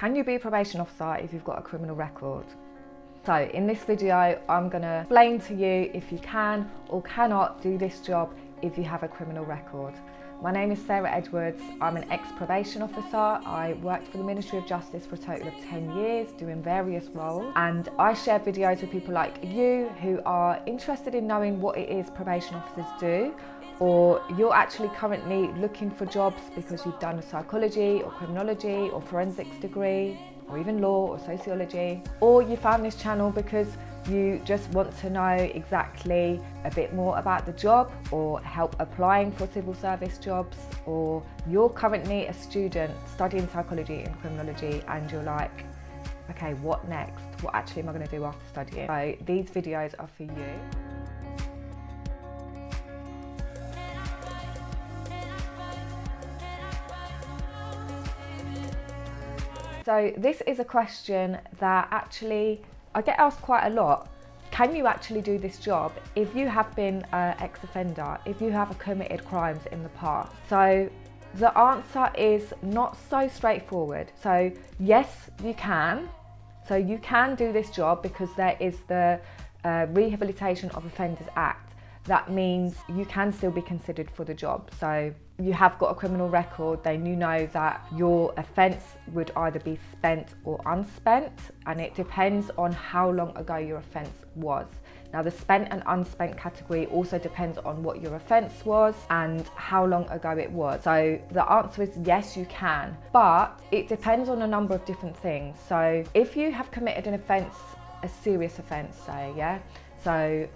Can you be a probation officer if you've got a criminal record? So in this video, I'm gonna explain to you if you can or cannot do this job if you have a criminal record. My name is Sarah Edwards. I'm an ex-probation officer. I worked for the Ministry of Justice for a total of 10 years doing various roles, and I share videos with people like you who are interested in knowing what it is probation officers do, or you're actually currently looking for jobs because you've done a psychology or criminology or forensics degree, or even law or sociology, or you found this channel because you just want to know exactly a bit more about the job or help applying for civil service jobs, or you're currently a student studying psychology and criminology and you're like, okay, what next? What actually am I going to do after studying? So these videos are for you. So this is a question that actually I get asked quite a lot. Can you actually do this job if you have been an ex-offender, if you have committed crimes in the past? So the answer is not so straightforward. So yes, you can. So you can do this job because there is the Rehabilitation of Offenders Act. That means you can still be considered for the job. So you have got a criminal record, then you know that your offence would either be spent or unspent, and it depends on how long ago your offence was. Now the spent and unspent category also depends on what your offence was and how long ago it was. So the answer is yes, you can, but it depends on a number of different things. So if you have committed an offence, a serious offence, say, yeah, so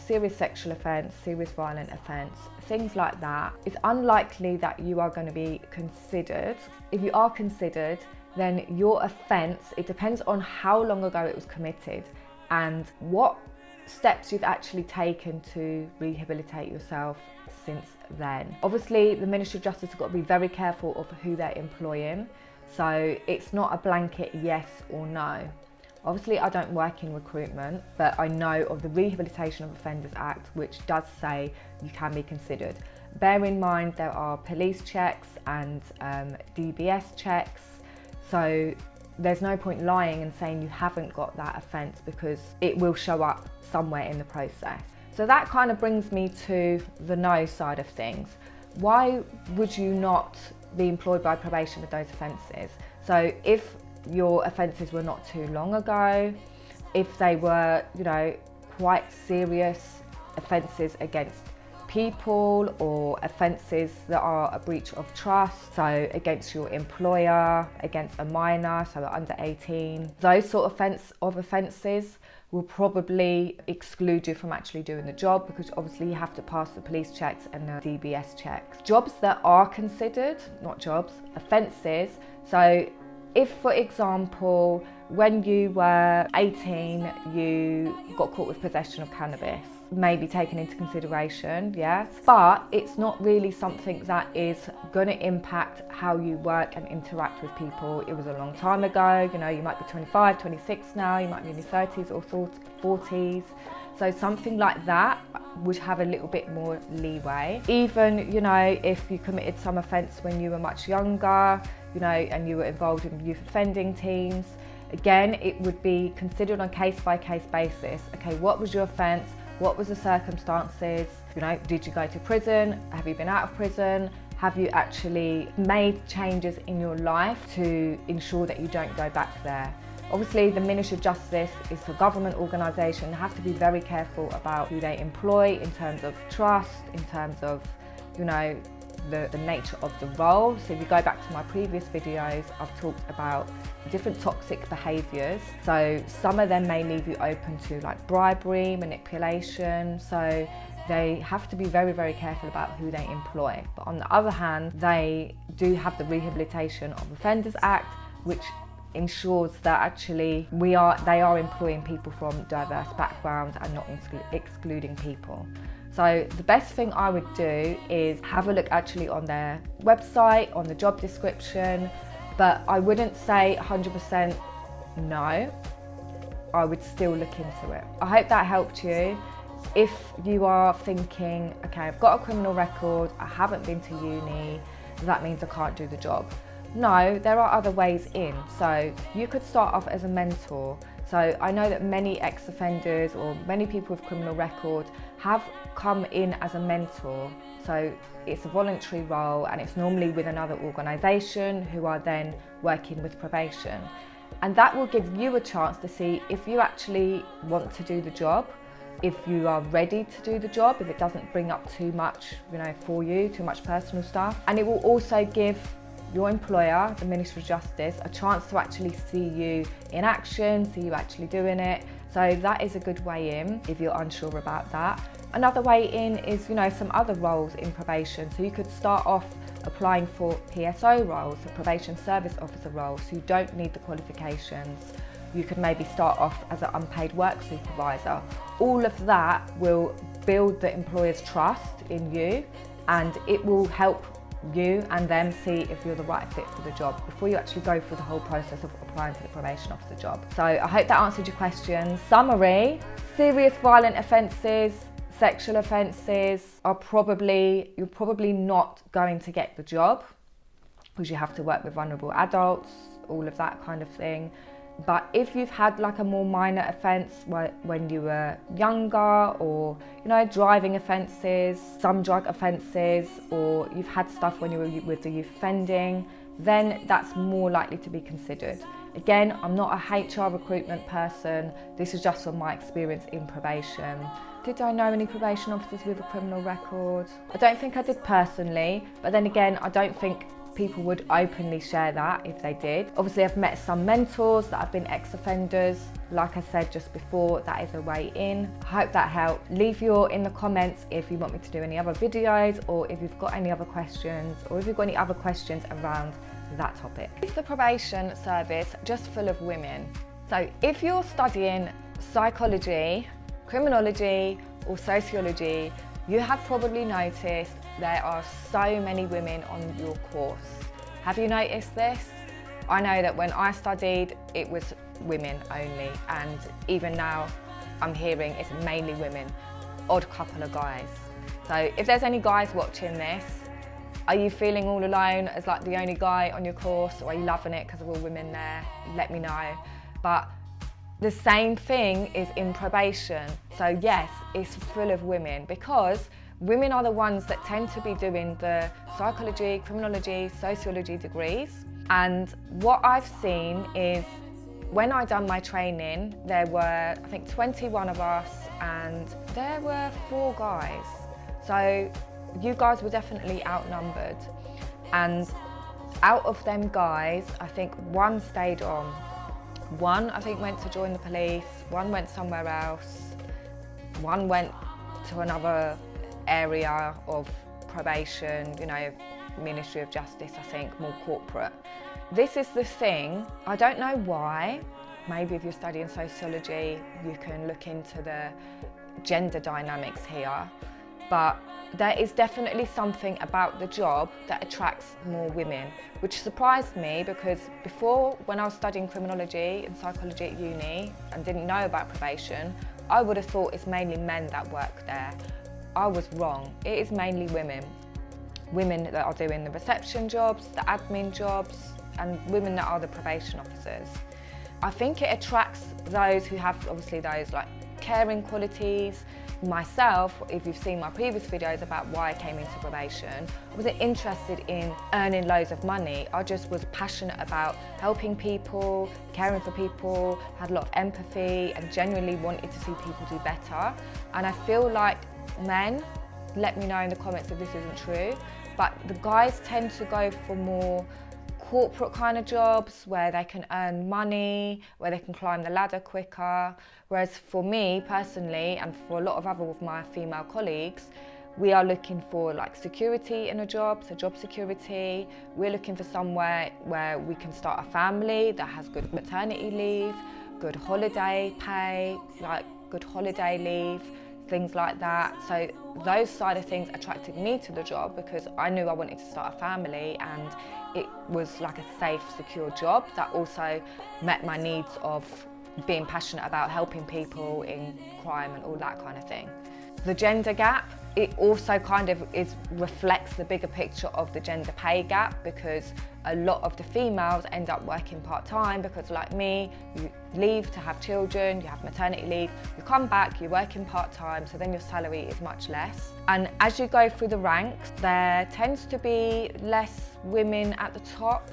serious sexual offence, serious violent offence, things like that, it's unlikely that you are going to be considered. If you are considered, then your offence, it depends on how long ago it was committed and what steps you've actually taken to rehabilitate yourself since then. Obviously, the Ministry of Justice have got to be very careful of who they're employing, so it's not a blanket yes or no. Obviously, I don't work in recruitment, but I know of the Rehabilitation of Offenders Act, which does say you can be considered. Bear in mind there are police checks and DBS checks, so there's no point lying and saying you haven't got that offence because it will show up somewhere in the process. So that kind of brings me to the no side of things. Why would you not be employed by probation with those offences? So if your offences were not too long ago, if they were, quite serious offences against people or offences that are a breach of trust, so against your employer, against a minor, so under 18, those sort of offences will probably exclude you from actually doing the job because obviously you have to pass the police checks and the DBS checks. Jobs that are considered, not jobs, offences, so if, for example, when you were 18, you got caught with possession of cannabis, may be taken into consideration, yes, but it's not really something that is going to impact how you work and interact with people. It was a long time ago, you might be 25, 26 now, you might be in your 30s or 40s. So something like that would have a little bit more leeway. Even, if you committed some offence when you were much younger, and you were involved in youth offending teams, again, it would be considered on case-by-case basis. Okay, what was your offence? What was the circumstances? Did you go to prison? Have you been out of prison? Have you actually made changes in your life to ensure that you don't go back there? Obviously, the Ministry of Justice is a government organisation. They have to be very careful about who they employ in terms of trust, in terms of, the nature of the role. So if you go back to my previous videos, I've talked about different toxic behaviours. So some of them may leave you open to like bribery, manipulation. So they have to be very, very careful about who they employ. But on the other hand, they do have the Rehabilitation of Offenders Act, which ensures that actually they are employing people from diverse backgrounds and not excluding people. So the best thing I would do is have a look actually on their website, on the job description, but I wouldn't say 100% no. I would still look into it. I hope that helped you. If you are thinking, okay, I've got a criminal record, I haven't been to uni, that means I can't do the job. No, there are other ways in. So you could start off as a mentor. So I know that many ex-offenders or many people with criminal records have come in as a mentor. So it's a voluntary role and it's normally with another organisation who are then working with probation. And that will give you a chance to see if you actually want to do the job, if you are ready to do the job, if it doesn't bring up too much, for you, too much personal stuff. And it will also give your employer, the Ministry of Justice, a chance to actually see you in action, see you actually doing it. So that is a good way in if you're unsure about that. Another way in is, some other roles in probation. So you could start off applying for PSO roles, so probation service officer roles, so you don't need the qualifications. You could maybe start off as an unpaid work supervisor. All of that will build the employer's trust in you, and it will help you and them see if you're the right fit for the job before you actually go through the whole process of applying for the probation officer job. So I hope that answered your question. Summary: serious violent offences, sexual offences you're probably not going to get the job because you have to work with vulnerable adults, all of that kind of thing. But if you've had like a more minor offence when you were younger, or driving offences, some drug offences, or you've had stuff when you were with the youth offending, then that's more likely to be considered. Again, I'm not a HR recruitment person. This is just from my experience in probation. Did I know any probation officers with a criminal record? I don't think I did personally, but then again, I don't think people would openly share that if they did. Obviously, I've met some mentors that have been ex-offenders. Like I said just before, that is a way in. I hope that helped. Leave in the comments if you want me to do any other videos, or if you've got any other questions, or if you've got any other questions around that topic. Is the probation service just full of women? So if you're studying psychology, criminology, or sociology, you have probably noticed there are so many women on your course. Have you noticed this? I know that when I studied, it was women only, and even now I'm hearing it's mainly women, odd couple of guys. So if there's any guys watching this, are you feeling all alone as like the only guy on your course, or are you loving it because of all women there? Let me know. But the same thing is in probation. So yes, it's full of women, because women are the ones that tend to be doing the psychology, criminology, sociology degrees. And what I've seen is when I done my training, there were, I think, 21 of us, and there were 4 guys. So you guys were definitely outnumbered. And out of them guys, I think one stayed on. One, I think, went to join the police. One went somewhere else. One went to another area of probation, Ministry of Justice, I think, more corporate. This is the thing, I don't know why. Maybe if you're studying sociology, you can look into the gender dynamics here, but there is definitely something about the job that attracts more women, which surprised me, because before, when I was studying criminology and psychology at uni and didn't know about probation, I would have thought it's mainly men that work there. I was wrong. It is mainly women. Women that are doing the reception jobs, the admin jobs, and women that are the probation officers. I think it attracts those who have obviously those like caring qualities. Myself, if you've seen my previous videos about why I came into probation, I wasn't interested in earning loads of money. I just was passionate about helping people, caring for people, had a lot of empathy, and genuinely wanted to see people do better. And I feel like men, let me know in the comments if this isn't true, but the guys tend to go for more corporate kind of jobs where they can earn money, where they can climb the ladder quicker. Whereas for me personally, and for a lot of other of my female colleagues, we are looking for like security in a job, so job security. We're looking for somewhere where we can start a family that has good maternity leave, good holiday pay, like good holiday leave, things like that. So those side of things attracted me to the job, because I knew I wanted to start a family, and it was like a safe, secure job that also met my needs of being passionate about helping people in crime and all that kind of thing. The gender gap, it also kind of reflects the bigger picture of the gender pay gap, because a lot of the females end up working part-time because, like me, you leave to have children, you have maternity leave, you come back, you're working part-time, so then your salary is much less. And as you go through the ranks, there tends to be less women at the top,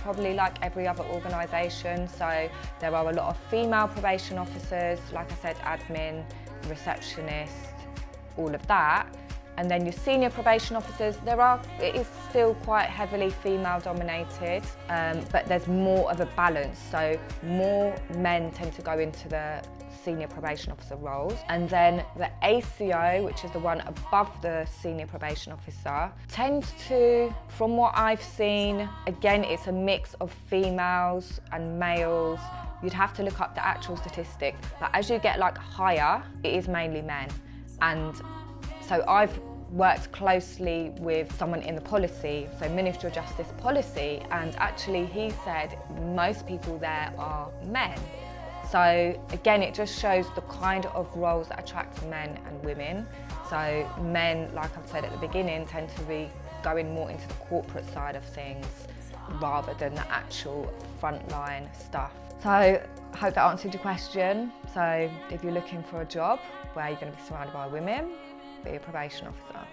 probably like every other organisation. So there are a lot of female probation officers, like I said, admin, receptionist, all of that. And then your senior probation officers, it is still quite heavily female dominated, but there's more of a balance. So more men tend to go into the senior probation officer roles. And then the ACO, which is the one above the senior probation officer, tends to, from what I've seen, again, it's a mix of females and males. You'd have to look up the actual statistic, but as you get like higher, it is mainly men. And so I've worked closely with someone in the policy, so Ministry of Justice policy, and actually he said most people there are men. So again, it just shows the kind of roles that attract men and women. So men, like I've said at the beginning, tend to be going more into the corporate side of things rather than the actual frontline stuff. So I hope that answered your question. So if you're looking for a job where you're going to be surrounded by women, be a probation officer.